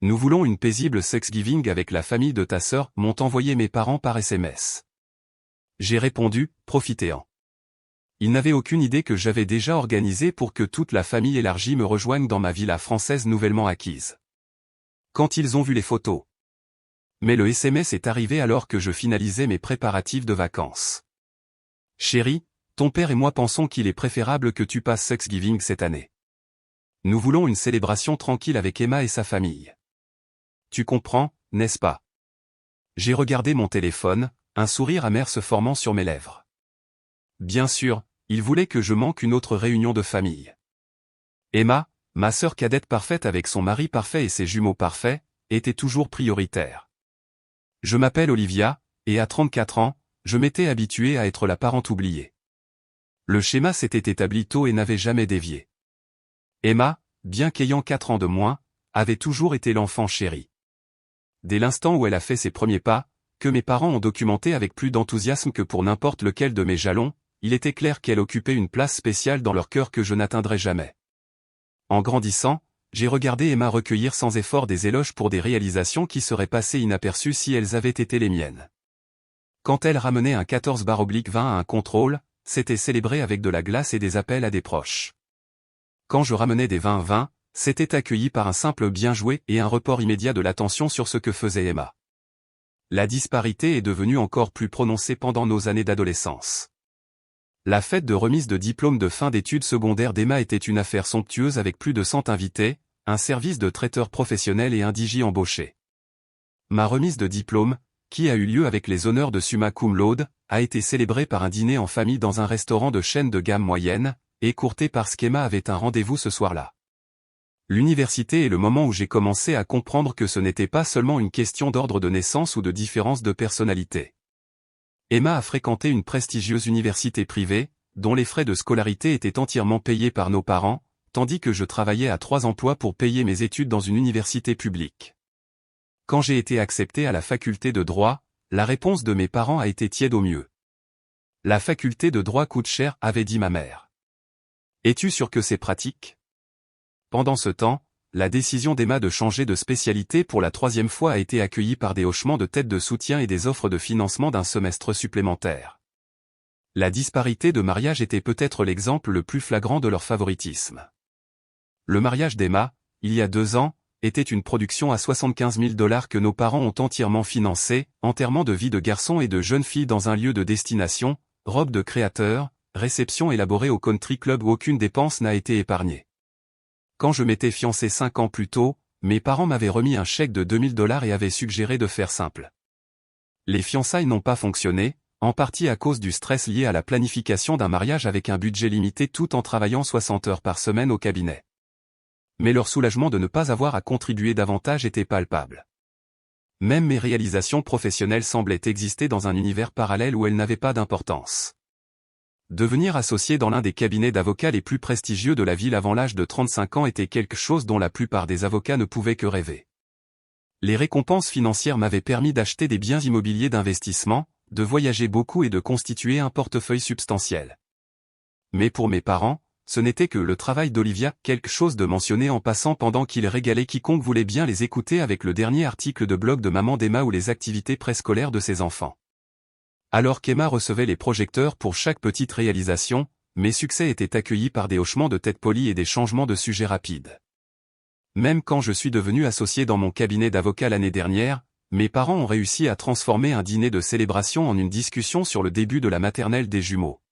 Nous voulons une paisible Thanksgiving avec la famille de ta sœur, m'ont envoyé mes parents par SMS. J'ai répondu, profitez-en. Ils n'avaient aucune idée que j'avais déjà organisé pour que toute la famille élargie me rejoigne dans ma villa française nouvellement acquise. Quand ils ont vu les photos. Mais le SMS est arrivé alors que je finalisais mes préparatifs de vacances. Chérie, ton père et moi pensons qu'il est préférable que tu passes Thanksgiving cette année. Nous voulons une célébration tranquille avec Emma et sa famille. Tu comprends, n'est-ce pas? J'ai regardé mon téléphone, un sourire amer se formant sur mes lèvres. Bien sûr, il voulait que je manque une autre réunion de famille. Emma, ma sœur cadette parfaite avec son mari parfait et ses jumeaux parfaits, était toujours prioritaire. Je m'appelle Olivia, et à 34 ans, je m'étais habitué à être la parente oubliée. Le schéma s'était établi tôt et n'avait jamais dévié. Emma, bien qu'ayant 4 ans de moins, avait toujours été l'enfant chéri. Dès l'instant où elle a fait ses premiers pas, que mes parents ont documenté avec plus d'enthousiasme que pour n'importe lequel de mes jalons, il était clair qu'elle occupait une place spéciale dans leur cœur que je n'atteindrais jamais. En grandissant, j'ai regardé Emma recueillir sans effort des éloges pour des réalisations qui seraient passées inaperçues si elles avaient été les miennes. Quand elle ramenait un 14/20 à un contrôle, c'était célébré avec de la glace et des appels à des proches. Quand je ramenais des 20/20, c'était accueilli par un simple bien joué et un report immédiat de l'attention sur ce que faisait Emma. La disparité est devenue encore plus prononcée pendant nos années d'adolescence. La fête de remise de diplôme de fin d'études secondaires d'Emma était une affaire somptueuse avec plus de 100 invités, un service de traiteur professionnel et un DJ embauché. Ma remise de diplôme, qui a eu lieu avec les honneurs de summa cum laude, a été célébrée par un dîner en famille dans un restaurant de chaîne de gamme moyenne, écourté parce qu'Emma avait un rendez-vous ce soir-là. L'université est le moment où j'ai commencé à comprendre que ce n'était pas seulement une question d'ordre de naissance ou de différence de personnalité. Emma a fréquenté une prestigieuse université privée, dont les frais de scolarité étaient entièrement payés par nos parents, tandis que je travaillais à 3 emplois pour payer mes études dans une université publique. Quand j'ai été accepté à la faculté de droit, la réponse de mes parents a été tiède au mieux. La faculté de droit coûte cher, avait dit ma mère. Es-tu sûr que c'est pratique? Pendant ce temps, la décision d'Emma de changer de spécialité pour la 3e fois a été accueillie par des hochements de tête de soutien et des offres de financement d'un semestre supplémentaire. La disparité de mariage était peut-être l'exemple le plus flagrant de leur favoritisme. Le mariage d'Emma, il y a 2 ans, était une production à 75 000 $ que nos parents ont entièrement financé, enterrement de vie de garçon et de jeune fille dans un lieu de destination, robe de créateur, réception élaborée au country club où aucune dépense n'a été épargnée. Quand je m'étais fiancé 5 ans plus tôt, mes parents m'avaient remis un chèque de 2 000 $ et avaient suggéré de faire simple. Les fiançailles n'ont pas fonctionné, en partie à cause du stress lié à la planification d'un mariage avec un budget limité tout en travaillant 60 heures par semaine au cabinet. Mais leur soulagement de ne pas avoir à contribuer davantage était palpable. Même mes réalisations professionnelles semblaient exister dans un univers parallèle où elles n'avaient pas d'importance. Devenir associé dans l'un des cabinets d'avocats les plus prestigieux de la ville avant l'âge de 35 ans était quelque chose dont la plupart des avocats ne pouvaient que rêver. Les récompenses financières m'avaient permis d'acheter des biens immobiliers d'investissement, de voyager beaucoup et de constituer un portefeuille substantiel. Mais pour mes parents, ce n'était que le travail d'Olivia, quelque chose de mentionné en passant pendant qu'ils régalaient quiconque voulait bien les écouter avec le dernier article de blog de maman d'Emma ou les activités préscolaires de ses enfants. Alors qu'Emma recevait les projecteurs pour chaque petite réalisation, mes succès étaient accueillis par des hochements de tête polis et des changements de sujets rapides. Même quand je suis devenu associé dans mon cabinet d'avocat l'année dernière, mes parents ont réussi à transformer un dîner de célébration en une discussion sur le début de la maternelle des jumeaux.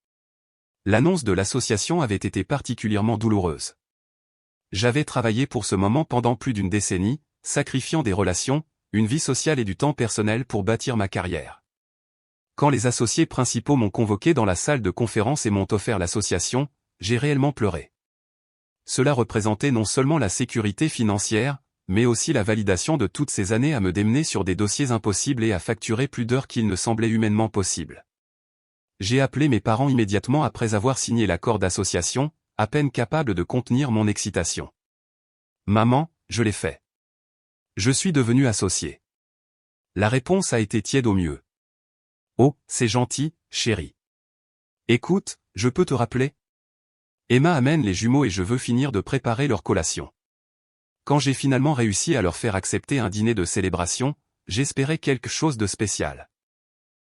L'annonce de l'association avait été particulièrement douloureuse. J'avais travaillé pour ce moment pendant plus d'une décennie, sacrifiant des relations, une vie sociale et du temps personnel pour bâtir ma carrière. Quand les associés principaux m'ont convoqué dans la salle de conférence et m'ont offert l'association, j'ai réellement pleuré. Cela représentait non seulement la sécurité financière, mais aussi la validation de toutes ces années à me démener sur des dossiers impossibles et à facturer plus d'heures qu'il ne semblait humainement possible. J'ai appelé mes parents immédiatement après avoir signé l'accord d'association, à peine capable de contenir mon excitation. Maman, je l'ai fait. Je suis devenu associé. La réponse a été tiède au mieux. Oh, c'est gentil, chérie. Écoute, je peux te rappeler? Emma amène les jumeaux et je veux finir de préparer leur collation. Quand j'ai finalement réussi à leur faire accepter un dîner de célébration, j'espérais quelque chose de spécial.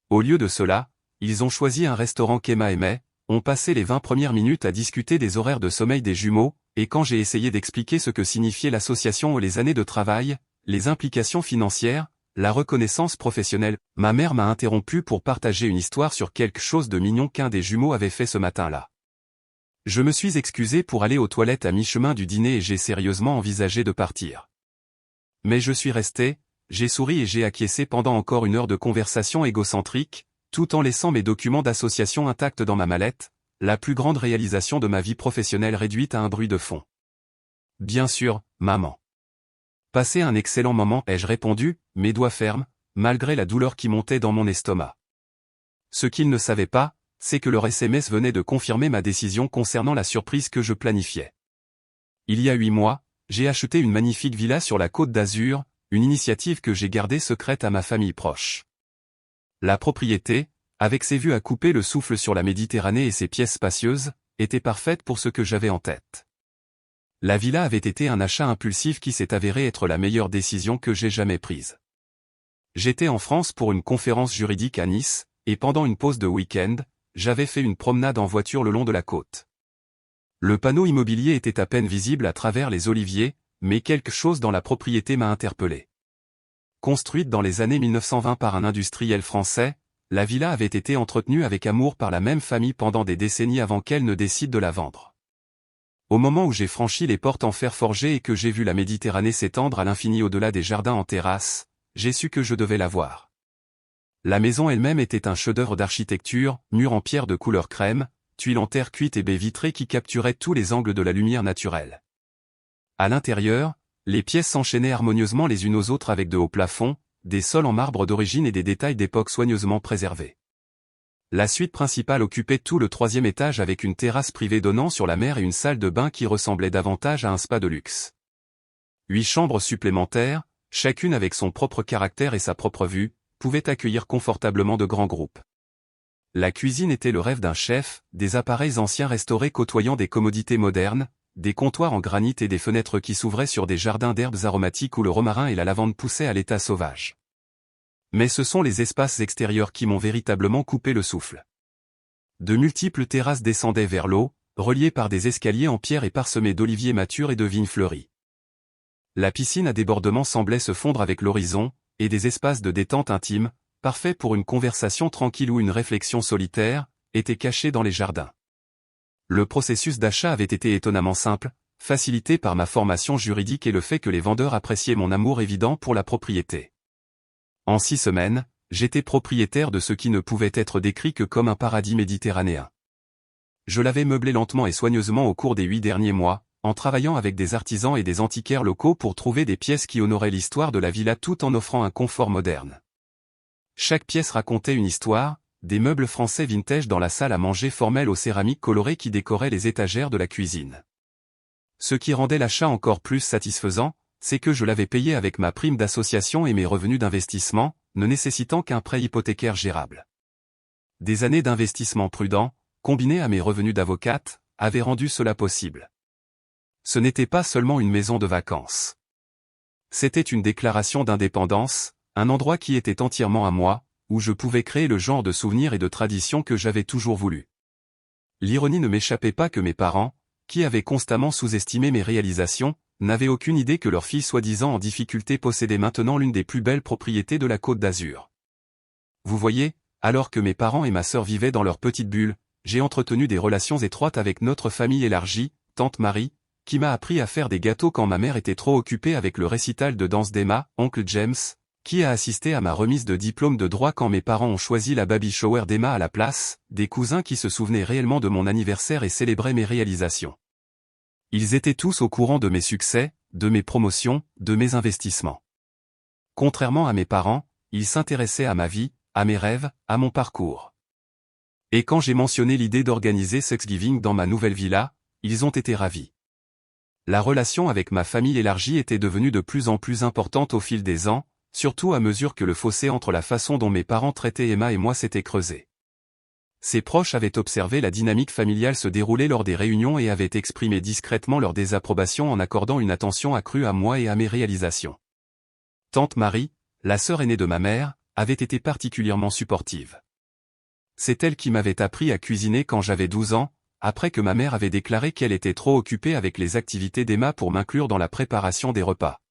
Au lieu de cela, ils ont choisi un restaurant qu'Emma aimait, ont passé les 20 premières minutes à discuter des horaires de sommeil des jumeaux, et quand j'ai essayé d'expliquer ce que signifiait l'association ou les années de travail, les implications financières, la reconnaissance professionnelle, ma mère m'a interrompu pour partager une histoire sur quelque chose de mignon qu'un des jumeaux avait fait ce matin-là. Je me suis excusé pour aller aux toilettes à mi-chemin du dîner et j'ai sérieusement envisagé de partir. Mais je suis resté, j'ai souri et j'ai acquiescé pendant encore une heure de conversation égocentrique, tout en laissant mes documents d'association intacts dans ma mallette, la plus grande réalisation de ma vie professionnelle réduite à un bruit de fond. Bien sûr, maman. Passé un excellent moment, ai-je répondu, mes doigts fermes, malgré la douleur qui montait dans mon estomac. Ce qu'ils ne savaient pas, c'est que leur SMS venait de confirmer ma décision concernant la surprise que je planifiais. Il y a 8 mois, j'ai acheté une magnifique villa sur la Côte d'Azur, une initiative que j'ai gardée secrète à ma famille proche. La propriété, avec ses vues à couper le souffle sur la Méditerranée et ses pièces spacieuses, était parfaite pour ce que j'avais en tête. La villa avait été un achat impulsif qui s'est avéré être la meilleure décision que j'ai jamais prise. J'étais en France pour une conférence juridique à Nice, et pendant une pause de week-end, j'avais fait une promenade en voiture le long de la côte. Le panneau immobilier était à peine visible à travers les oliviers, mais quelque chose dans la propriété m'a interpellé. Construite dans les années 1920 par un industriel français, la villa avait été entretenue avec amour par la même famille pendant des décennies avant qu'elle ne décide de la vendre. Au moment où j'ai franchi les portes en fer forgé et que j'ai vu la Méditerranée s'étendre à l'infini au-delà des jardins en terrasse, j'ai su que je devais la voir. La maison elle-même était un chef-d'œuvre d'architecture, murs en pierre de couleur crème, tuiles en terre cuite et baies vitrées qui capturaient tous les angles de la lumière naturelle. À l'intérieur, les pièces s'enchaînaient harmonieusement les unes aux autres avec de hauts plafonds, des sols en marbre d'origine et des détails d'époque soigneusement préservés. La suite principale occupait tout le 3e étage avec une terrasse privée donnant sur la mer et une salle de bain qui ressemblait davantage à un spa de luxe. 8 chambres supplémentaires, chacune avec son propre caractère et sa propre vue, pouvaient accueillir confortablement de grands groupes. La cuisine était le rêve d'un chef, des appareils anciens restaurés côtoyant des commodités modernes, des comptoirs en granit et des fenêtres qui s'ouvraient sur des jardins d'herbes aromatiques où le romarin et la lavande poussaient à l'état sauvage. Mais ce sont les espaces extérieurs qui m'ont véritablement coupé le souffle. De multiples terrasses descendaient vers l'eau, reliées par des escaliers en pierre et parsemés d'oliviers matures et de vignes fleuries. La piscine à débordement semblait se fondre avec l'horizon, et des espaces de détente intime, parfaits pour une conversation tranquille ou une réflexion solitaire, étaient cachés dans les jardins. Le processus d'achat avait été étonnamment simple, facilité par ma formation juridique et le fait que les vendeurs appréciaient mon amour évident pour la propriété. En 6 semaines, j'étais propriétaire de ce qui ne pouvait être décrit que comme un paradis méditerranéen. Je l'avais meublé lentement et soigneusement au cours des 8 derniers mois, en travaillant avec des artisans et des antiquaires locaux pour trouver des pièces qui honoraient l'histoire de la villa tout en offrant un confort moderne. Chaque pièce racontait une histoire, des meubles français vintage dans la salle à manger formelle aux céramiques colorées qui décoraient les étagères de la cuisine. Ce qui rendait l'achat encore plus satisfaisant, c'est que je l'avais payé avec ma prime d'association et mes revenus d'investissement, ne nécessitant qu'un prêt hypothécaire gérable. Des années d'investissement prudent, combinés à mes revenus d'avocate, avaient rendu cela possible. Ce n'était pas seulement une maison de vacances. C'était une déclaration d'indépendance, un endroit qui était entièrement à moi, où je pouvais créer le genre de souvenirs et de traditions que j'avais toujours voulu. L'ironie ne m'échappait pas que mes parents, qui avaient constamment sous-estimé mes réalisations, n'avaient aucune idée que leur fille soi-disant en difficulté possédait maintenant l'une des plus belles propriétés de la Côte d'Azur. Vous voyez, alors que mes parents et ma sœur vivaient dans leur petite bulle, j'ai entretenu des relations étroites avec notre famille élargie, tante Marie, qui m'a appris à faire des gâteaux quand ma mère était trop occupée avec le récital de danse d'Emma, oncle James, qui a assisté à ma remise de diplôme de droit quand mes parents ont choisi la baby shower d'Emma à la place, des cousins qui se souvenaient réellement de mon anniversaire et célébraient mes réalisations. Ils étaient tous au courant de mes succès, de mes promotions, de mes investissements. Contrairement à mes parents, ils s'intéressaient à ma vie, à mes rêves, à mon parcours. Et quand j'ai mentionné l'idée d'organiser Thanksgiving dans ma nouvelle villa, ils ont été ravis. La relation avec ma famille élargie était devenue de plus en plus importante au fil des ans, surtout à mesure que le fossé entre la façon dont mes parents traitaient Emma et moi s'était creusé. Ses proches avaient observé la dynamique familiale se dérouler lors des réunions et avaient exprimé discrètement leur désapprobation en accordant une attention accrue à moi et à mes réalisations. Tante Marie, la sœur aînée de ma mère, avait été particulièrement supportive. C'est elle qui m'avait appris à cuisiner quand j'avais 12 ans, après que ma mère avait déclaré qu'elle était trop occupée avec les activités d'Emma pour m'inclure dans la préparation des repas.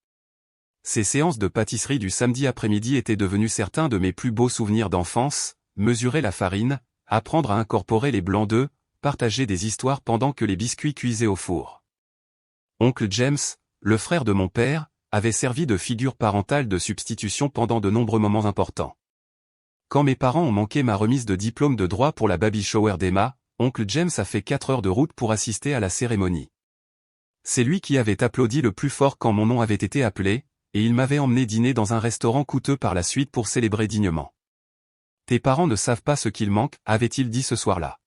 Ces séances de pâtisserie du samedi après-midi étaient devenues certains de mes plus beaux souvenirs d'enfance, mesurer la farine, apprendre à incorporer les blancs d'œufs, partager des histoires pendant que les biscuits cuisaient au four. Oncle James, le frère de mon père, avait servi de figure parentale de substitution pendant de nombreux moments importants. Quand mes parents ont manqué ma remise de diplôme de droit pour la baby shower d'Emma, oncle James a fait 4 heures de route pour assister à la cérémonie. C'est lui qui avait applaudi le plus fort quand mon nom avait été appelé, et il m'avait emmené dîner dans un restaurant coûteux par la suite pour célébrer dignement. Tes parents ne savent pas ce qu'il manque, avait-il dit ce soir-là.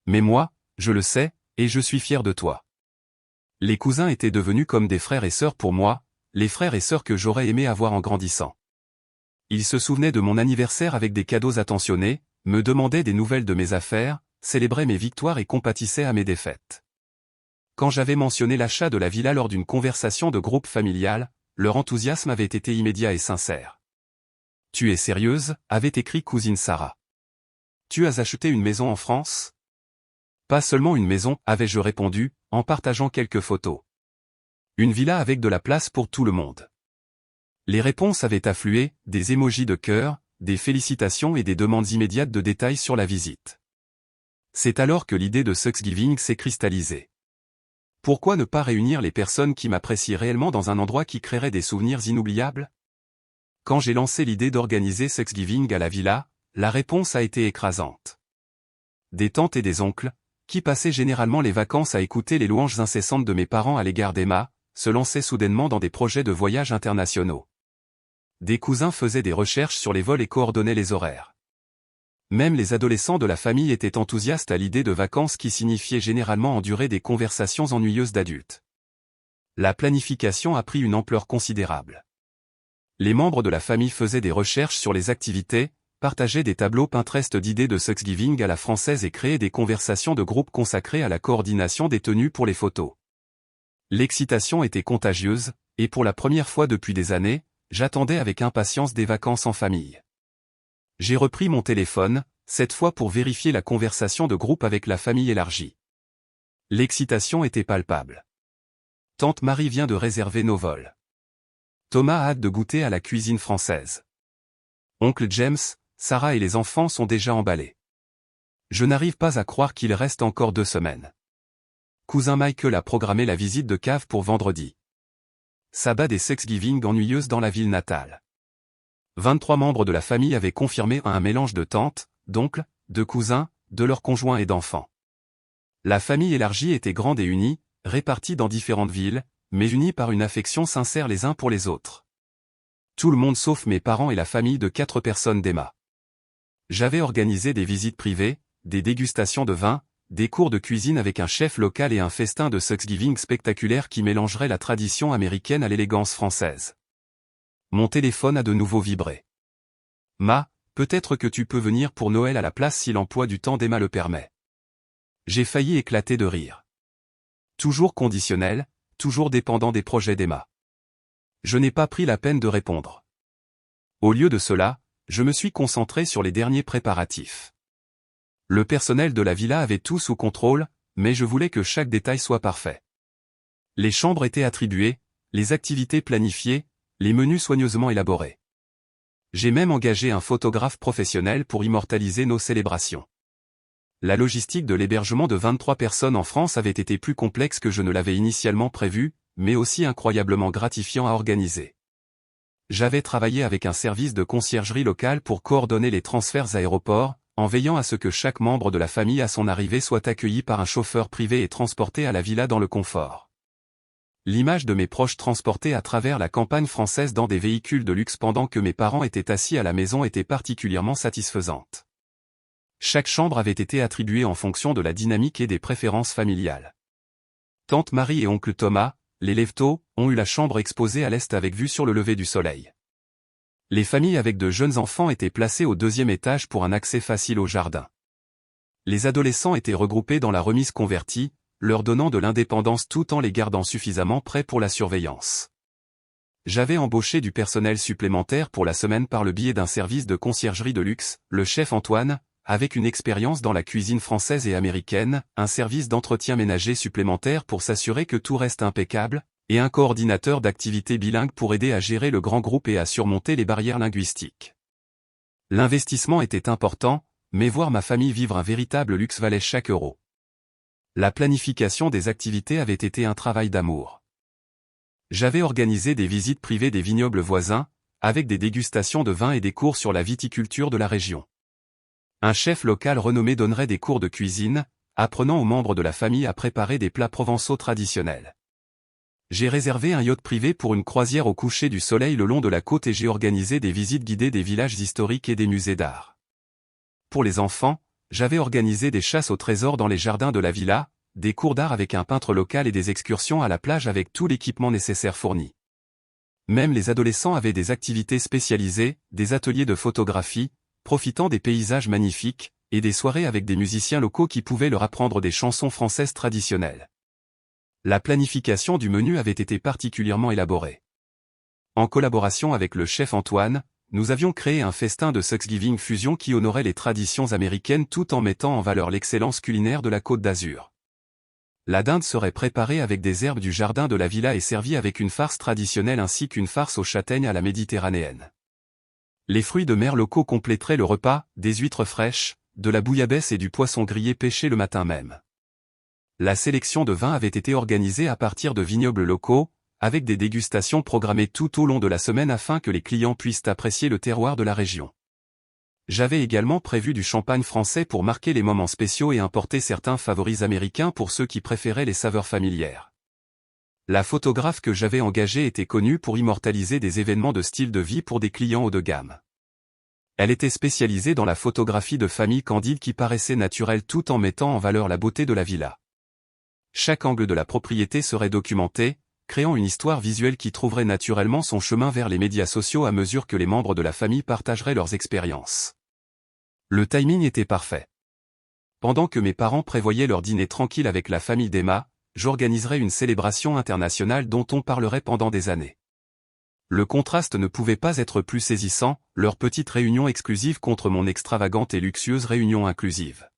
Mais moi, je le sais, et je suis fier de toi. Les cousins étaient devenus comme des frères et sœurs pour moi, les frères et sœurs que j'aurais aimé avoir en grandissant. Ils se souvenaient de mon anniversaire avec des cadeaux attentionnés, me demandaient des nouvelles de mes affaires, célébraient mes victoires et compatissaient à mes défaites. Quand j'avais mentionné l'achat de la villa lors d'une conversation de groupe familial, leur enthousiasme avait été immédiat et sincère. « Tu es sérieuse ?» avait écrit cousine Sarah. « Tu as acheté une maison en France ?» « Pas seulement une maison » avais-je répondu, en partageant quelques photos. « Une villa avec de la place pour tout le monde. » Les réponses avaient afflué, des émojis de cœur, des félicitations et des demandes immédiates de détails sur la visite. C'est alors que l'idée de Thanksgiving s'est cristallisée. Pourquoi ne pas réunir les personnes qui m'apprécient réellement dans un endroit qui créerait des souvenirs inoubliables? Quand j'ai lancé l'idée d'organiser Thanksgiving à la villa, la réponse a été écrasante. Des tantes et des oncles, qui passaient généralement les vacances à écouter les louanges incessantes de mes parents à l'égard d'Emma, se lançaient soudainement dans des projets de voyages internationaux. Des cousins faisaient des recherches sur les vols et coordonnaient les horaires. Même les adolescents de la famille étaient enthousiastes à l'idée de vacances qui signifiaient généralement endurer des conversations ennuyeuses d'adultes. La planification a pris une ampleur considérable. Les membres de la famille faisaient des recherches sur les activités, partageaient des tableaux Pinterest d'idées de Thanksgiving à la française et créaient des conversations de groupe consacrées à la coordination des tenues pour les photos. L'excitation était contagieuse, et pour la première fois depuis des années, j'attendais avec impatience des vacances en famille. J'ai repris mon téléphone, cette fois pour vérifier la conversation de groupe avec la famille élargie. L'excitation était palpable. Tante Marie vient de réserver nos vols. Thomas a hâte de goûter à la cuisine française. Oncle James, Sarah et les enfants sont déjà emballés. Je n'arrive pas à croire qu'il reste encore 2 semaines. Cousin Michael a programmé la visite de cave pour vendredi. Sabbat des Thanksgiving ennuyeuses dans la ville natale. 23 membres de la famille avaient confirmé un mélange de tantes, d'oncles, de cousins, de leurs conjoints et d'enfants. La famille élargie était grande et unie, répartie dans différentes villes, mais unis par une affection sincère les uns pour les autres. Tout le monde sauf mes parents et la famille de 4 personnes d'Emma. J'avais organisé des visites privées, des dégustations de vin, des cours de cuisine avec un chef local et un festin de Thanksgiving spectaculaire qui mélangerait la tradition américaine à l'élégance française. Mon téléphone a de nouveau vibré. Ma, peut-être que tu peux venir pour Noël à la place si l'emploi du temps d'Emma le permet. J'ai failli éclater de rire. Toujours conditionnel, toujours dépendant des projets d'Emma. Je n'ai pas pris la peine de répondre. Au lieu de cela, je me suis concentré sur les derniers préparatifs. Le personnel de la villa avait tout sous contrôle, mais je voulais que chaque détail soit parfait. Les chambres étaient attribuées, les activités planifiées, les menus soigneusement élaborés. J'ai même engagé un photographe professionnel pour immortaliser nos célébrations. La logistique de l'hébergement de 23 personnes en France avait été plus complexe que je ne l'avais initialement prévu, mais aussi incroyablement gratifiant à organiser. J'avais travaillé avec un service de conciergerie local pour coordonner les transferts aéroports, en veillant à ce que chaque membre de la famille à son arrivée soit accueilli par un chauffeur privé et transporté à la villa dans le confort. L'image de mes proches transportés à travers la campagne française dans des véhicules de luxe pendant que mes parents étaient assis à la maison était particulièrement satisfaisante. Chaque chambre avait été attribuée en fonction de la dynamique et des préférences familiales. Tante Marie et oncle Thomas, les Lefto, ont eu la chambre exposée à l'est avec vue sur le lever du soleil. Les familles avec de jeunes enfants étaient placées au 2e étage pour un accès facile au jardin. Les adolescents étaient regroupés dans la remise convertie, leur donnant de l'indépendance tout en les gardant suffisamment prêts pour la surveillance. J'avais embauché du personnel supplémentaire pour la semaine par le biais d'un service de conciergerie de luxe, le chef Antoine, avec une expérience dans la cuisine française et américaine, un service d'entretien ménager supplémentaire pour s'assurer que tout reste impeccable, et un coordinateur d'activités bilingues pour aider à gérer le grand groupe et à surmonter les barrières linguistiques. L'investissement était important, mais voir ma famille vivre un véritable luxe valait chaque euro. La planification des activités avait été un travail d'amour. J'avais organisé des visites privées des vignobles voisins, avec des dégustations de vin et des cours sur la viticulture de la région. Un chef local renommé donnerait des cours de cuisine, apprenant aux membres de la famille à préparer des plats provençaux traditionnels. J'ai réservé un yacht privé pour une croisière au coucher du soleil le long de la côte et j'ai organisé des visites guidées des villages historiques et des musées d'art. Pour les enfants, j'avais organisé des chasses au trésor dans les jardins de la villa, des cours d'art avec un peintre local et des excursions à la plage avec tout l'équipement nécessaire fourni. Même les adolescents avaient des activités spécialisées, des ateliers de photographie, profitant des paysages magnifiques, et des soirées avec des musiciens locaux qui pouvaient leur apprendre des chansons françaises traditionnelles. La planification du menu avait été particulièrement élaborée. En collaboration avec le chef Antoine, nous avions créé un festin de Thanksgiving fusion qui honorait les traditions américaines tout en mettant en valeur l'excellence culinaire de la Côte d'Azur. La dinde serait préparée avec des herbes du jardin de la villa et servie avec une farce traditionnelle ainsi qu'une farce aux châtaignes à la méditerranéenne. Les fruits de mer locaux compléteraient le repas, des huîtres fraîches, de la bouillabaisse et du poisson grillé pêché le matin même. La sélection de vins avait été organisée à partir de vignobles locaux, avec des dégustations programmées tout au long de la semaine afin que les clients puissent apprécier le terroir de la région. J'avais également prévu du champagne français pour marquer les moments spéciaux et importer certains favoris américains pour ceux qui préféraient les saveurs familières. La photographe que j'avais engagée était connue pour immortaliser des événements de style de vie pour des clients haut de gamme. Elle était spécialisée dans la photographie de famille candide qui paraissait naturelle tout en mettant en valeur la beauté de la villa. Chaque angle de la propriété serait documenté, créant une histoire visuelle qui trouverait naturellement son chemin vers les médias sociaux à mesure que les membres de la famille partageraient leurs expériences. Le timing était parfait. Pendant que mes parents prévoyaient leur dîner tranquille avec la famille d'Emma, j'organiserais une célébration internationale dont on parlerait pendant des années. Le contraste ne pouvait pas être plus saisissant, leur petite réunion exclusive contre mon extravagante et luxueuse réunion inclusive.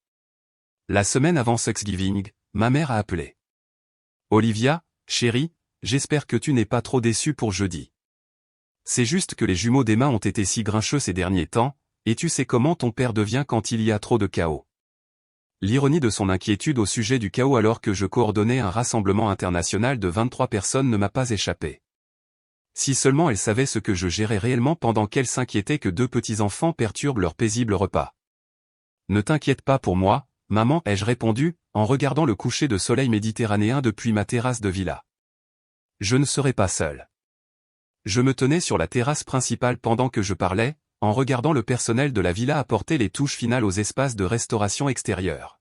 La semaine avant Thanksgiving, ma mère a appelé. « Olivia, chérie, j'espère que tu n'es pas trop déçue pour jeudi. C'est juste que les jumeaux d'Emma ont été si grincheux ces derniers temps, et tu sais comment ton père devient quand il y a trop de chaos. » L'ironie de son inquiétude au sujet du chaos alors que je coordonnais un rassemblement international de 23 personnes ne m'a pas échappé. Si seulement elle savait ce que je gérais réellement pendant qu'elle s'inquiétait que deux petits-enfants perturbent leur paisible repas. « Ne t'inquiète pas pour moi, maman, ai-je répondu, en regardant le coucher de soleil méditerranéen depuis ma terrasse de villa. Je ne serai pas seul. Je me tenais sur la terrasse principale pendant que je parlais, en regardant le personnel de la villa apporter les touches finales aux espaces de restauration extérieure.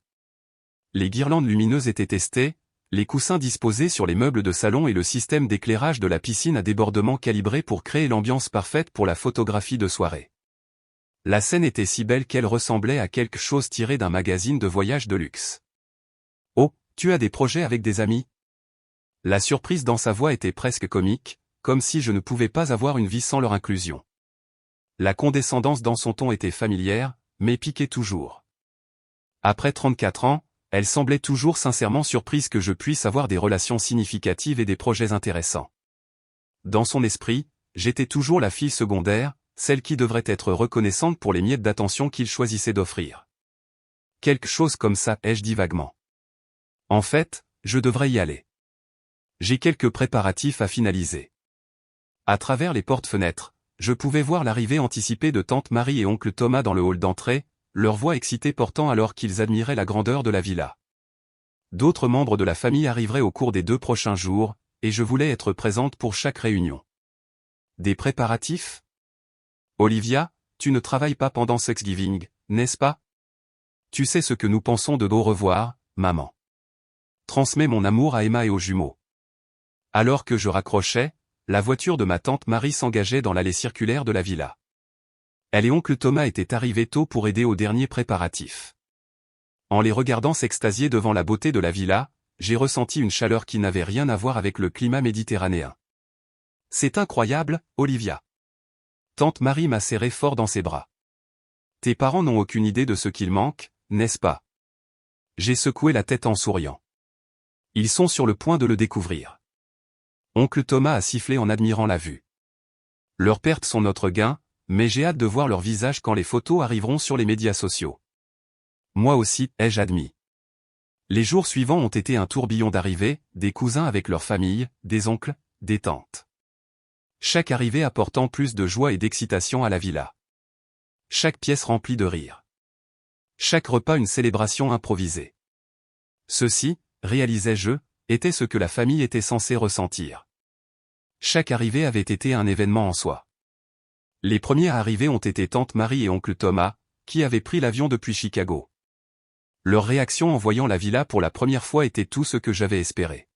Les guirlandes lumineuses étaient testées, les coussins disposés sur les meubles de salon et le système d'éclairage de la piscine à débordement calibré pour créer l'ambiance parfaite pour la photographie de soirée. La scène était si belle qu'elle ressemblait à quelque chose tiré d'un magazine de voyage de luxe. « Oh, tu as des projets avec des amis ?» La surprise dans sa voix était presque comique, comme si je ne pouvais pas avoir une vie sans leur inclusion. La condescendance dans son ton était familière, mais piquait toujours. Après 34 ans, elle semblait toujours sincèrement surprise que je puisse avoir des relations significatives et des projets intéressants. Dans son esprit, j'étais toujours la fille secondaire, celle qui devrait être reconnaissante pour les miettes d'attention qu'il choisissait d'offrir. Quelque chose comme ça, ai-je dit vaguement. En fait, je devrais y aller. J'ai quelques préparatifs à finaliser. À travers les portes-fenêtres, je pouvais voir l'arrivée anticipée de tante Marie et oncle Thomas dans le hall d'entrée, leur voix excitée portant alors qu'ils admiraient la grandeur de la villa. D'autres membres de la famille arriveraient au cours des 2 prochains jours, et je voulais être présente pour chaque réunion. Des préparatifs ? Olivia, tu ne travailles pas pendant Thanksgiving, n'est-ce pas ? Tu sais ce que nous pensons de au revoir, maman. Transmets mon amour à Emma et aux jumeaux. Alors que je raccrochais, la voiture de ma tante Marie s'engageait dans l'allée circulaire de la villa. Elle et oncle Thomas étaient arrivés tôt pour aider aux derniers préparatifs. En les regardant s'extasier devant la beauté de la villa, j'ai ressenti une chaleur qui n'avait rien à voir avec le climat méditerranéen. C'est incroyable, Olivia. Tante Marie m'a serré fort dans ses bras. Tes parents n'ont aucune idée de ce qu'il manque, n'est-ce pas? J'ai secoué la tête en souriant. Ils sont sur le point de le découvrir. Oncle Thomas a sifflé en admirant la vue. Leurs pertes sont notre gain, mais j'ai hâte de voir leur visage quand les photos arriveront sur les médias sociaux. Moi aussi, ai-je admis. Les jours suivants ont été un tourbillon d'arrivées, des cousins avec leurs familles, des oncles, des tantes. Chaque arrivée apportant plus de joie et d'excitation à la villa. Chaque pièce remplie de rire. Chaque repas une célébration improvisée. Ceci, réalisais-je, était ce que la famille était censée ressentir. Chaque arrivée avait été un événement en soi. Les premiers arrivés ont été tante Marie et oncle Thomas, qui avaient pris l'avion depuis Chicago. Leur réaction en voyant la villa pour la première fois était tout ce que j'avais espéré.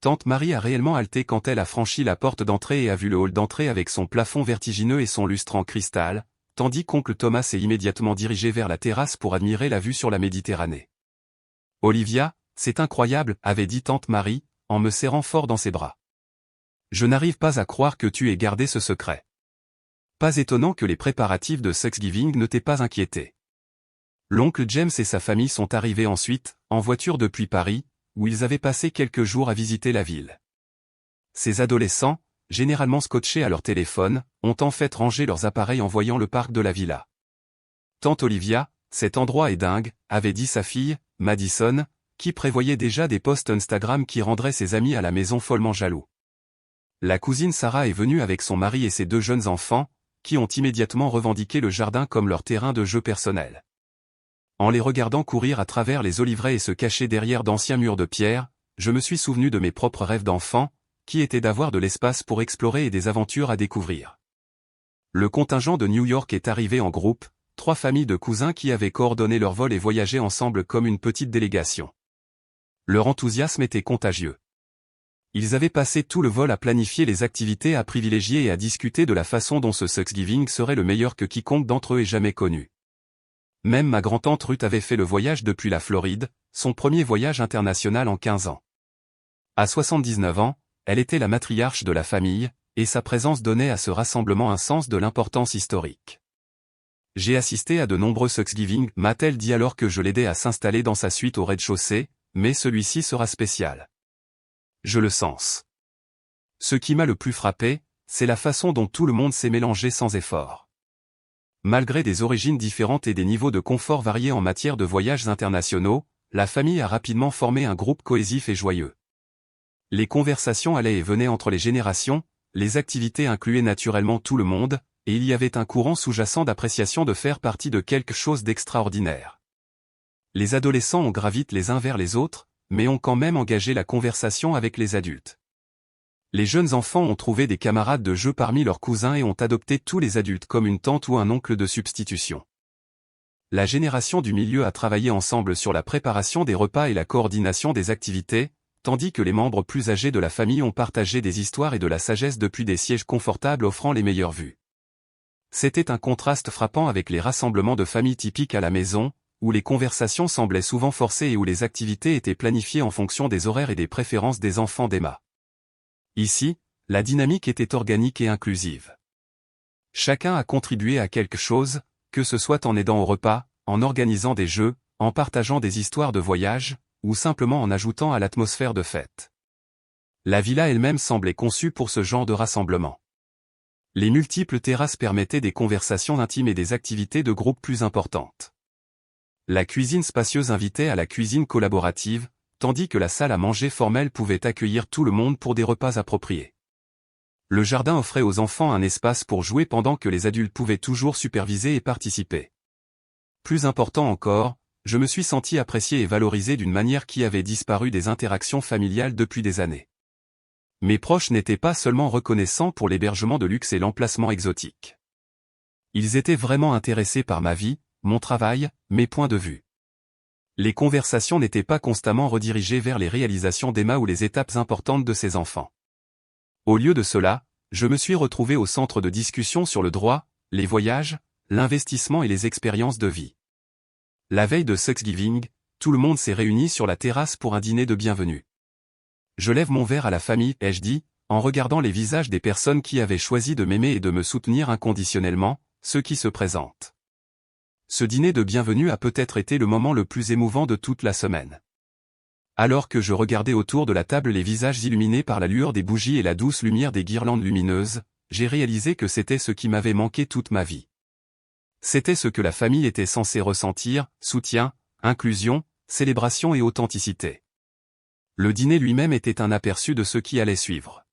Tante Marie a réellement halté quand elle a franchi la porte d'entrée et a vu le hall d'entrée avec son plafond vertigineux et son lustre en cristal, tandis qu'oncle Thomas s'est immédiatement dirigé vers la terrasse pour admirer la vue sur la Méditerranée. « Olivia, c'est incroyable » avait dit tante Marie, en me serrant fort dans ses bras. « Je n'arrive pas à croire que tu aies gardé ce secret. » Pas étonnant que les préparatifs de Thanksgiving ne t'aient pas inquiété. L'oncle James et sa famille sont arrivés ensuite, en voiture depuis Paris, où ils avaient passé quelques jours à visiter la ville. Ces adolescents, généralement scotchés à leur téléphone, ont en fait rangé leurs appareils en voyant le parc de la villa. Tante Olivia, cet endroit est dingue, avait dit sa fille, Madison, qui prévoyait déjà des posts Instagram qui rendraient ses amis à la maison follement jaloux. La cousine Sarah est venue avec son mari et ses 2 jeunes enfants, qui ont immédiatement revendiqué le jardin comme leur terrain de jeu personnel. En les regardant courir à travers les oliveraies et se cacher derrière d'anciens murs de pierre, je me suis souvenu de mes propres rêves d'enfant, qui étaient d'avoir de l'espace pour explorer et des aventures à découvrir. Le contingent de New York est arrivé en groupe, 3 familles de cousins qui avaient coordonné leur vol et voyagé ensemble comme une petite délégation. Leur enthousiasme était contagieux. Ils avaient passé tout le vol à planifier les activités à privilégier et à discuter de la façon dont ce Thanksgiving serait le meilleur que quiconque d'entre eux ait jamais connu. Même ma grand-tante Ruth avait fait le voyage depuis la Floride, son premier voyage international en 15 ans. À 79 ans, elle était la matriarche de la famille, et sa présence donnait à ce rassemblement un sens de l'importance historique. J'ai assisté à de nombreux Thanksgiving, m'a-t-elle dit alors que je l'aidais à s'installer dans sa suite au rez-de-chaussée, mais celui-ci sera spécial. Je le sens. Ce qui m'a le plus frappé, c'est la façon dont tout le monde s'est mélangé sans effort. Malgré des origines différentes et des niveaux de confort variés en matière de voyages internationaux, la famille a rapidement formé un groupe cohésif et joyeux. Les conversations allaient et venaient entre les générations, les activités incluaient naturellement tout le monde, et il y avait un courant sous-jacent d'appréciation de faire partie de quelque chose d'extraordinaire. Les adolescents ont gravité les uns vers les autres, mais ont quand même engagé la conversation avec les adultes. Les jeunes enfants ont trouvé des camarades de jeu parmi leurs cousins et ont adopté tous les adultes comme une tante ou un oncle de substitution. La génération du milieu a travaillé ensemble sur la préparation des repas et la coordination des activités, tandis que les membres plus âgés de la famille ont partagé des histoires et de la sagesse depuis des sièges confortables offrant les meilleures vues. C'était un contraste frappant avec les rassemblements de familles typiques à la maison, où les conversations semblaient souvent forcées et où les activités étaient planifiées en fonction des horaires et des préférences des enfants d'Emma. Ici, la dynamique était organique et inclusive. Chacun a contribué à quelque chose, que ce soit en aidant au repas, en organisant des jeux, en partageant des histoires de voyage, ou simplement en ajoutant à l'atmosphère de fête. La villa elle-même semblait conçue pour ce genre de rassemblement. Les multiples terrasses permettaient des conversations intimes et des activités de groupe plus importantes. La cuisine spacieuse invitait à la cuisine collaborative, tandis que la salle à manger formelle pouvait accueillir tout le monde pour des repas appropriés. Le jardin offrait aux enfants un espace pour jouer pendant que les adultes pouvaient toujours superviser et participer. Plus important encore, je me suis senti apprécié et valorisé d'une manière qui avait disparu des interactions familiales depuis des années. Mes proches n'étaient pas seulement reconnaissants pour l'hébergement de luxe et l'emplacement exotique. Ils étaient vraiment intéressés par ma vie, mon travail, mes points de vue. Les conversations n'étaient pas constamment redirigées vers les réalisations d'Emma ou les étapes importantes de ses enfants. Au lieu de cela, je me suis retrouvé au centre de discussion sur le droit, les voyages, l'investissement et les expériences de vie. La veille de Thanksgiving, tout le monde s'est réuni sur la terrasse pour un dîner de bienvenue. Je lève mon verre à la famille, ai-je dit, en regardant les visages des personnes qui avaient choisi de m'aimer et de me soutenir inconditionnellement, ceux qui se présentent. Ce dîner de bienvenue a peut-être été le moment le plus émouvant de toute la semaine. Alors que je regardais autour de la table les visages illuminés par la lueur des bougies et la douce lumière des guirlandes lumineuses, j'ai réalisé que c'était ce qui m'avait manqué toute ma vie. C'était ce que la famille était censée ressentir, soutien, inclusion, célébration et authenticité. Le dîner lui-même était un aperçu de ce qui allait suivre.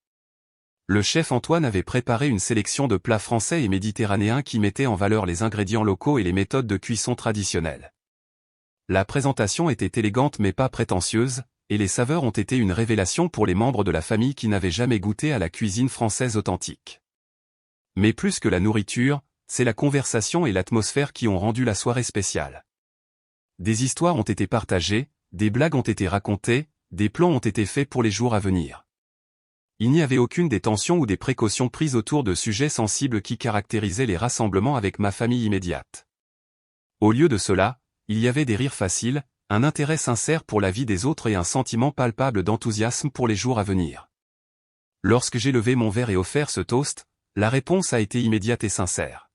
Le chef Antoine avait préparé une sélection de plats français et méditerranéens qui mettaient en valeur les ingrédients locaux et les méthodes de cuisson traditionnelles. La présentation était élégante mais pas prétentieuse, et les saveurs ont été une révélation pour les membres de la famille qui n'avaient jamais goûté à la cuisine française authentique. Mais plus que la nourriture, c'est la conversation et l'atmosphère qui ont rendu la soirée spéciale. Des histoires ont été partagées, des blagues ont été racontées, des plans ont été faits pour les jours à venir. Il n'y avait aucune des tensions ou des précautions prises autour de sujets sensibles qui caractérisaient les rassemblements avec ma famille immédiate. Au lieu de cela, il y avait des rires faciles, un intérêt sincère pour la vie des autres et un sentiment palpable d'enthousiasme pour les jours à venir. Lorsque j'ai levé mon verre et offert ce toast, la réponse a été immédiate et sincère.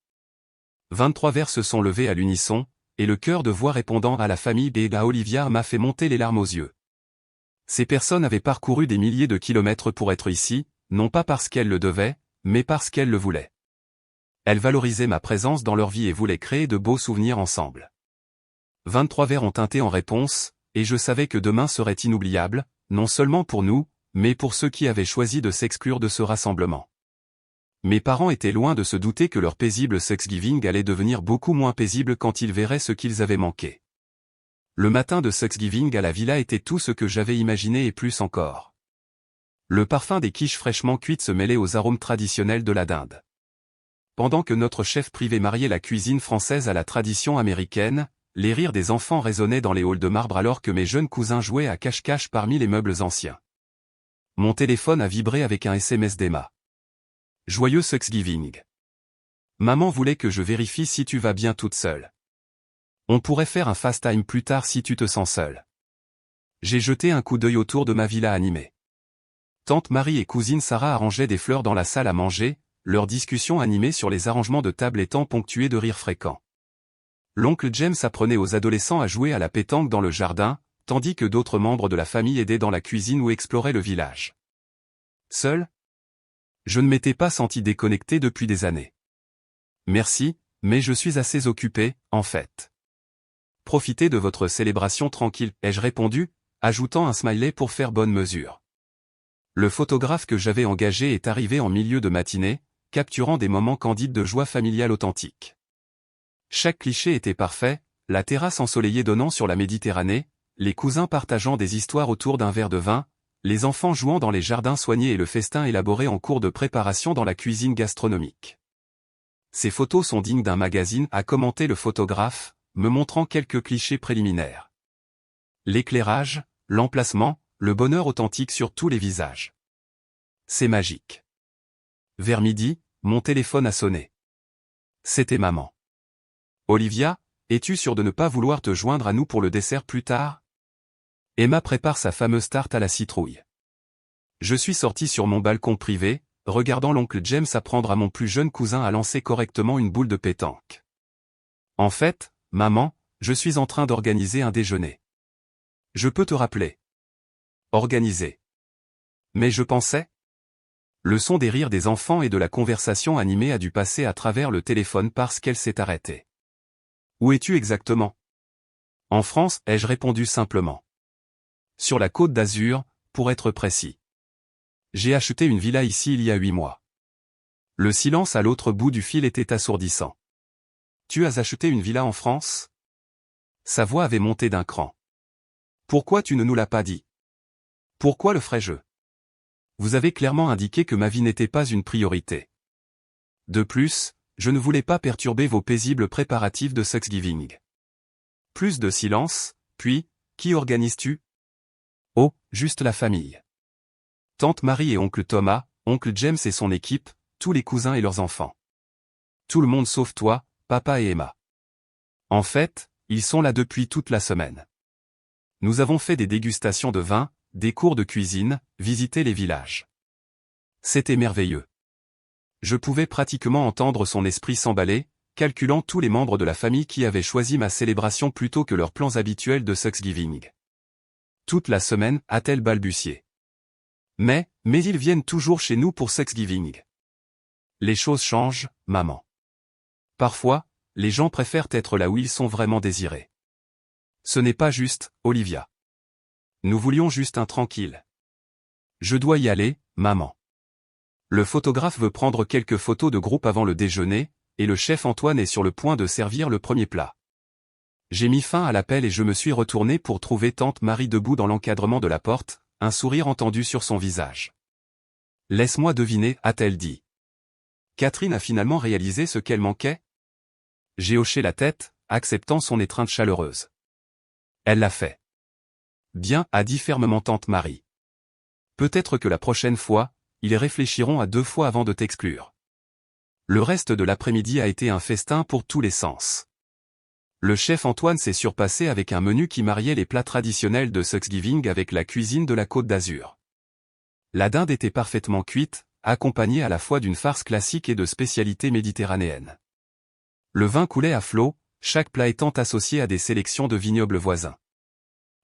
23 verres se sont levés à l'unisson, et le chœur de voix répondant à la famille et à Olivia m'a fait monter les larmes aux yeux. Ces personnes avaient parcouru des milliers de kilomètres pour être ici, non pas parce qu'elles le devaient, mais parce qu'elles le voulaient. Elles valorisaient ma présence dans leur vie et voulaient créer de beaux souvenirs ensemble. 23 verres ont tinté en réponse, et je savais que demain serait inoubliable, non seulement pour nous, mais pour ceux qui avaient choisi de s'exclure de ce rassemblement. Mes parents étaient loin de se douter que leur paisible Thanksgiving allait devenir beaucoup moins paisible quand ils verraient ce qu'ils avaient manqué. Le matin de Thanksgiving à la villa était tout ce que j'avais imaginé et plus encore. Le parfum des quiches fraîchement cuites se mêlait aux arômes traditionnels de la dinde. Pendant que notre chef privé mariait la cuisine française à la tradition américaine, les rires des enfants résonnaient dans les halls de marbre alors que mes jeunes cousins jouaient à cache-cache parmi les meubles anciens. Mon téléphone a vibré avec un SMS d'Emma. Joyeux Thanksgiving. Maman voulait que je vérifie si tu vas bien toute seule. On pourrait faire un fast time plus tard si tu te sens seule. J'ai jeté un coup d'œil autour de ma villa animée. Tante Marie et cousine Sarah arrangeaient des fleurs dans la salle à manger, leur discussion animée sur les arrangements de table étant ponctuée de rires fréquents. L'oncle James apprenait aux adolescents à jouer à la pétanque dans le jardin, tandis que d'autres membres de la famille aidaient dans la cuisine ou exploraient le village. Seul? Je ne m'étais pas senti déconnecté depuis des années. Merci, mais je suis assez occupé, en fait. Profitez de votre célébration tranquille, ai-je répondu, ajoutant un smiley pour faire bonne mesure. Le photographe que j'avais engagé est arrivé en milieu de matinée, capturant des moments candides de joie familiale authentique. Chaque cliché était parfait, la terrasse ensoleillée donnant sur la Méditerranée, les cousins partageant des histoires autour d'un verre de vin, les enfants jouant dans les jardins soignés et le festin élaboré en cours de préparation dans la cuisine gastronomique. Ces photos sont dignes d'un magazine, a commenté le photographe, me montrant quelques clichés préliminaires. L'éclairage, l'emplacement, le bonheur authentique sur tous les visages. C'est magique. Vers midi, mon téléphone a sonné. C'était maman. Olivia, es-tu sûre de ne pas vouloir te joindre à nous pour le dessert plus tard? Emma prépare sa fameuse tarte à la citrouille. Je suis sorti sur mon balcon privé, regardant l'oncle James apprendre à mon plus jeune cousin à lancer correctement une boule de pétanque. En fait, maman, je suis en train d'organiser un déjeuner. Je peux te rappeler. Organiser. Mais je pensais. Le son des rires des enfants et de la conversation animée a dû passer à travers le téléphone parce qu'elle s'est arrêtée. Où es-tu exactement? En France, ai-je répondu simplement. Sur la Côte d'Azur, pour être précis. J'ai acheté une villa ici il y a 8 mois. Le silence à l'autre bout du fil était assourdissant. Tu as acheté une villa en France? Sa voix avait monté d'un cran. Pourquoi tu ne nous l'as pas dit? Pourquoi le ferais-je? Vous avez clairement indiqué que ma vie n'était pas une priorité. De plus, je ne voulais pas perturber vos paisibles préparatifs de Thanksgiving. Plus de silence, puis, qui organises-tu? Oh, juste la famille. Tante Marie et oncle Thomas, oncle James et son équipe, tous les cousins et leurs enfants. Tout le monde sauf toi, papa et Emma. En fait, Ils sont là depuis toute la semaine. Nous avons fait des dégustations de vin, des cours de cuisine, visité les villages. C'était merveilleux. Je pouvais pratiquement entendre son esprit s'emballer, calculant tous les membres de la famille qui avaient choisi ma célébration plutôt que leurs plans habituels de Thanksgiving. Toute la semaine, a-t-elle balbutié. Mais ils viennent toujours chez nous pour Thanksgiving. Les choses changent, maman. Parfois, les gens préfèrent être là où ils sont vraiment désirés. Ce n'est pas juste, Olivia. Nous voulions juste un tranquille. Je dois y aller, maman. Le photographe veut prendre quelques photos de groupe avant le déjeuner, et le chef Antoine est sur le point de servir le premier plat. J'ai mis fin à l'appel et je me suis retourné pour trouver tante Marie debout dans l'encadrement de la porte, un sourire entendu sur son visage. « Laisse-moi deviner », a-t-elle dit. Catherine a finalement réalisé ce qu'elle manquait? J'ai hoché la tête, acceptant son étreinte chaleureuse. Elle l'a fait. Bien, a dit fermement tante Marie. Peut-être que la prochaine fois, ils réfléchiront à 2 fois avant de t'exclure. Le reste de l'après-midi a été un festin pour tous les sens. Le chef Antoine s'est surpassé avec un menu qui mariait les plats traditionnels de Thanksgiving avec la cuisine de la Côte d'Azur. La dinde était parfaitement cuite, accompagnée à la fois d'une farce classique et de spécialités méditerranéennes. Le vin coulait à flot, chaque plat étant associé à des sélections de vignobles voisins.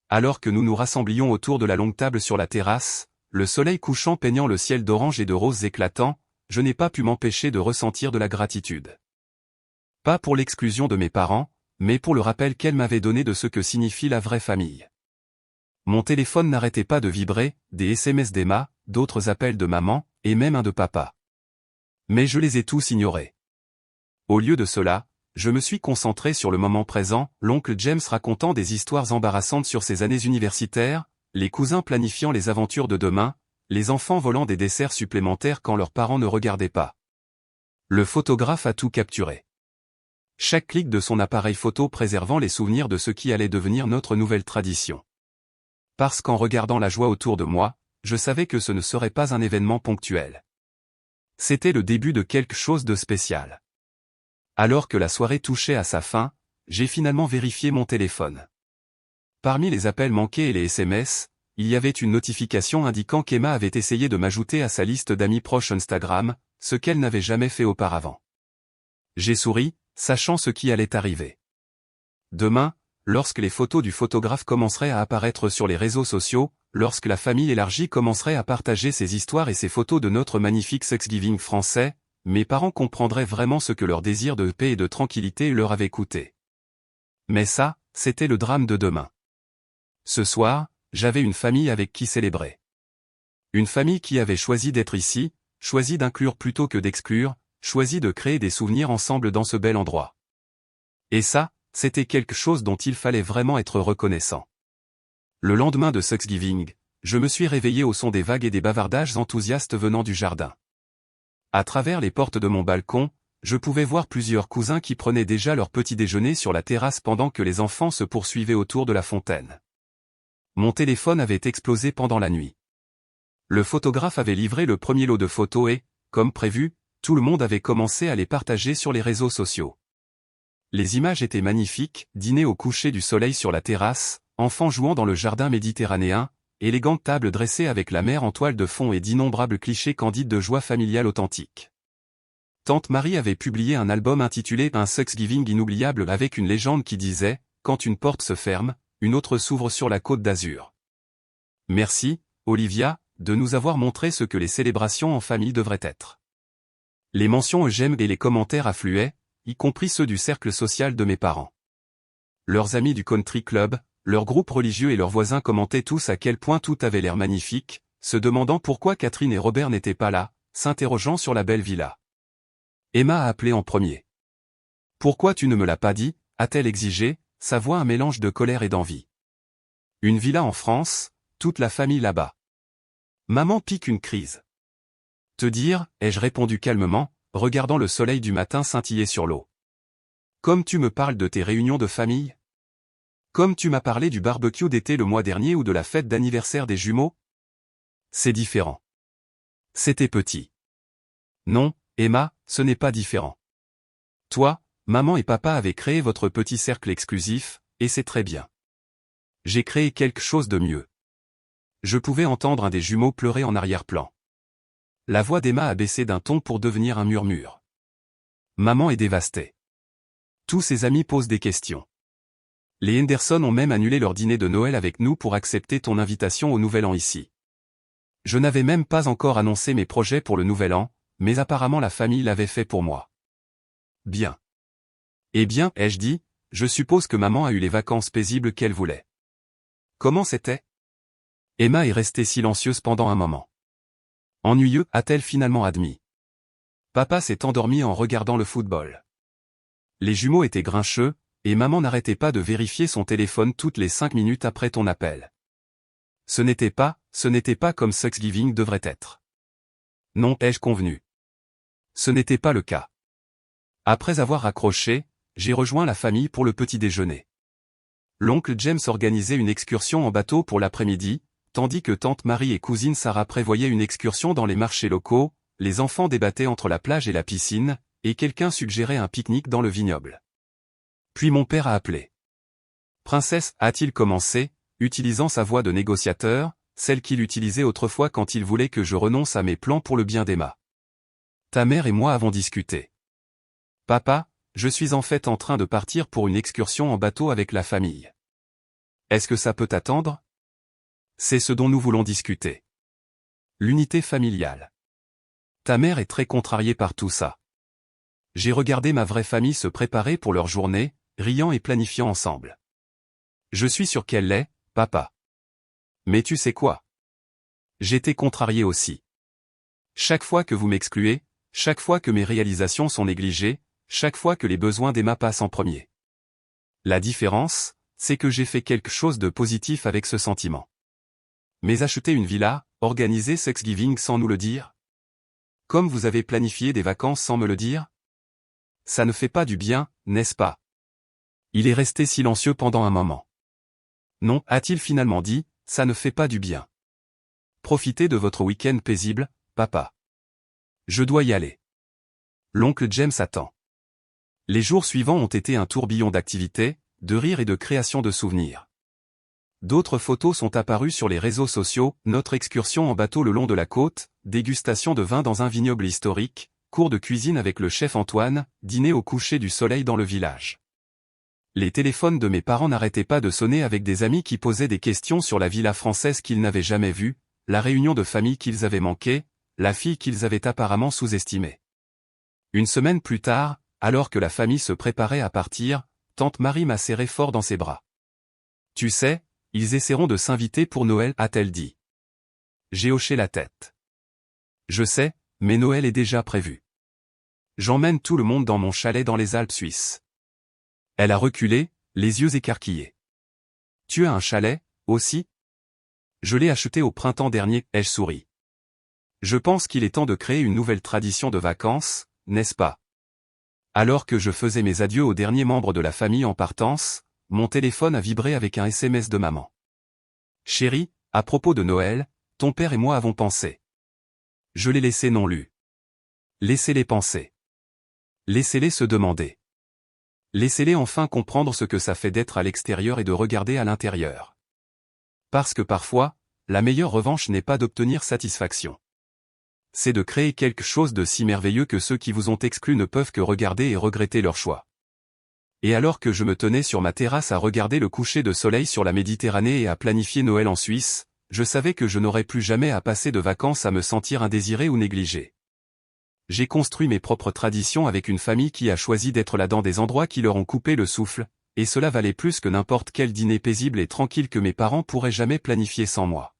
Alors que nous nous rassemblions autour de la longue table sur la terrasse, le soleil couchant peignant le ciel d'orange et de roses éclatants, je n'ai pas pu m'empêcher de ressentir de la gratitude. Pas pour l'exclusion de mes parents, mais pour le rappel qu'elle m'avait donné de ce que signifie la vraie famille. Mon téléphone n'arrêtait pas de vibrer, des SMS d'Emma, d'autres appels de maman, et même un de papa. Mais je les ai tous ignorés. Au lieu de cela, je me suis concentré sur le moment présent, l'oncle James racontant des histoires embarrassantes sur ses années universitaires, les cousins planifiant les aventures de demain, les enfants volant des desserts supplémentaires quand leurs parents ne regardaient pas. Le photographe a tout capturé. Chaque clic de son appareil photo préservant les souvenirs de ce qui allait devenir notre nouvelle tradition. Parce qu'en regardant la joie autour de moi, je savais que ce ne serait pas un événement ponctuel. C'était le début de quelque chose de spécial. Alors que la soirée touchait à sa fin, j'ai finalement vérifié mon téléphone. Parmi les appels manqués et les SMS, il y avait une notification indiquant qu'Emma avait essayé de m'ajouter à sa liste d'amis proches Instagram, ce qu'elle n'avait jamais fait auparavant. J'ai souri, sachant ce qui allait arriver. Demain, lorsque les photos du photographe commenceraient à apparaître sur les réseaux sociaux, lorsque la famille élargie commencerait à partager ses histoires et ses photos de notre magnifique Thanksgiving français, mes parents comprendraient vraiment ce que leur désir de paix et de tranquillité leur avait coûté. Mais ça, c'était le drame de demain. Ce soir, j'avais une famille avec qui célébrer. Une famille qui avait choisi d'être ici, choisi d'inclure plutôt que d'exclure, choisi de créer des souvenirs ensemble dans ce bel endroit. Et ça, c'était quelque chose dont il fallait vraiment être reconnaissant. Le lendemain de Thanksgiving, je me suis réveillé au son des vagues et des bavardages enthousiastes venant du jardin. À travers les portes de mon balcon, je pouvais voir plusieurs cousins qui prenaient déjà leur petit déjeuner sur la terrasse pendant que les enfants se poursuivaient autour de la fontaine. Mon téléphone avait explosé pendant la nuit. Le photographe avait livré le premier lot de photos et, comme prévu, tout le monde avait commencé à les partager sur les réseaux sociaux. Les images étaient magnifiques, dîner au coucher du soleil sur la terrasse, enfants jouant dans le jardin méditerranéen, élégante table dressée avec la mer en toile de fond et d'innombrables clichés candides de joie familiale authentique. Tante Marie avait publié un album intitulé « Un Thanksgiving inoubliable » avec une légende qui disait « Quand une porte se ferme, une autre s'ouvre sur la Côte d'Azur ». Merci, Olivia, de nous avoir montré ce que les célébrations en famille devraient être. Les mentions j'aime et les commentaires affluaient, y compris ceux du cercle social de mes parents. Leurs amis du country club, leurs groupes religieux et leurs voisins commentaient tous à quel point tout avait l'air magnifique, se demandant pourquoi Catherine et Robert n'étaient pas là, s'interrogeant sur la belle villa. Emma a appelé en premier. « Pourquoi tu ne me l'as pas dit ?» a-t-elle exigé, sa voix un mélange de colère et d'envie. Une villa en France, toute la famille là-bas. Maman pique une crise. Te dire, ai-je répondu calmement, regardant le soleil du matin scintiller sur l'eau. Comme tu me parles de tes réunions de famille? Comme tu m'as parlé du barbecue d'été le mois dernier ou de la fête d'anniversaire des jumeaux? C'est différent. C'était petit. Non, Emma, ce n'est pas différent. Toi, Maman et papa avaient créé votre petit cercle exclusif, et c'est très bien. J'ai créé quelque chose de mieux. Je pouvais entendre un des jumeaux pleurer en arrière-plan. La voix d'Emma a baissé d'un ton pour devenir un murmure. Maman est dévastée. Tous ses amis posent des questions. Les Henderson ont même annulé leur dîner de Noël avec nous pour accepter ton invitation au Nouvel An ici. Je n'avais même pas encore annoncé mes projets pour le Nouvel An, mais apparemment la famille l'avait fait pour moi. Bien. Eh bien, ai-je dit, je suppose que maman a eu les vacances paisibles qu'elle voulait. Comment c'était? Emma est restée silencieuse pendant un moment. Ennuyeux, a-t-elle finalement admis. Papa s'est endormi en regardant le football. Les jumeaux étaient grincheux, et maman n'arrêtait pas de vérifier son téléphone toutes les 5 minutes après ton appel. Ce n'était pas comme Thanksgiving devrait être. Non, ai-je convenu. Ce n'était pas le cas. Après avoir raccroché, j'ai rejoint la famille pour le petit déjeuner. L'oncle James organisait une excursion en bateau pour l'après-midi, tandis que tante Marie et cousine Sarah prévoyaient une excursion dans les marchés locaux, les enfants débattaient entre la plage et la piscine, et quelqu'un suggérait un pique-nique dans le vignoble. Puis mon père a appelé. Princesse, a-t-il commencé, utilisant sa voix de négociateur, celle qu'il utilisait autrefois quand il voulait que je renonce à mes plans pour le bien d'Emma. Ta mère et moi avons discuté. Papa, je suis en fait en train de partir pour une excursion en bateau avec la famille. Est-ce que ça peut attendre? C'est ce dont nous voulons discuter. L'unité familiale. Ta mère est très contrariée par tout ça. J'ai regardé ma vraie famille se préparer pour leur journée, riant et planifiant ensemble. Je suis sûr qu'elle l'est, papa. Mais tu sais quoi? J'étais contrarié aussi. Chaque fois que vous m'excluez, chaque fois que mes réalisations sont négligées, chaque fois que les besoins d'Emma passent en premier. La différence, c'est que j'ai fait quelque chose de positif avec ce sentiment. Mais acheter une villa, organiser Thanksgiving sans nous le dire? Comme vous avez planifié des vacances sans me le dire? Ça ne fait pas du bien, n'est-ce pas? Il est resté silencieux pendant un moment. Non, a-t-il finalement dit, ça ne fait pas du bien. Profitez de votre week-end paisible, papa. Je dois y aller. L'oncle James attend. Les jours suivants ont été un tourbillon d'activités, de rires et de création de souvenirs. D'autres photos sont apparues sur les réseaux sociaux, notre excursion en bateau le long de la côte, dégustation de vin dans un vignoble historique, cours de cuisine avec le chef Antoine, dîner au coucher du soleil dans le village. Les téléphones de mes parents n'arrêtaient pas de sonner avec des amis qui posaient des questions sur la villa française qu'ils n'avaient jamais vue, la réunion de famille qu'ils avaient manquée, la fille qu'ils avaient apparemment sous-estimée. Une semaine plus tard, alors que la famille se préparait à partir, tante Marie m'a serré fort dans ses bras. Tu sais, ils essaieront de s'inviter pour Noël, a-t-elle dit. J'ai hoché la tête. Je sais, mais Noël est déjà prévu. J'emmène tout le monde dans mon chalet dans les Alpes suisses. Elle a reculé, les yeux écarquillés. Tu as un chalet, aussi? Je l'ai acheté au printemps dernier, ai-je souri. Je pense qu'il est temps de créer une nouvelle tradition de vacances, n'est-ce pas? Alors que je faisais mes adieux aux derniers membres de la famille en partance, mon téléphone a vibré avec un SMS de maman. Chérie, à propos de Noël, ton père et moi avons pensé. Je l'ai laissé non lu. Laissez-les penser. Laissez-les se demander. Laissez-les enfin comprendre ce que ça fait d'être à l'extérieur et de regarder à l'intérieur. Parce que parfois, la meilleure revanche n'est pas d'obtenir satisfaction. C'est de créer quelque chose de si merveilleux que ceux qui vous ont exclus ne peuvent que regarder et regretter leur choix. Et alors que je me tenais sur ma terrasse à regarder le coucher de soleil sur la Méditerranée et à planifier Noël en Suisse, je savais que je n'aurais plus jamais à passer de vacances à me sentir indésiré ou négligé. J'ai construit mes propres traditions avec une famille qui a choisi d'être là dans des endroits qui leur ont coupé le souffle, et cela valait plus que n'importe quel dîner paisible et tranquille que mes parents pourraient jamais planifier sans moi.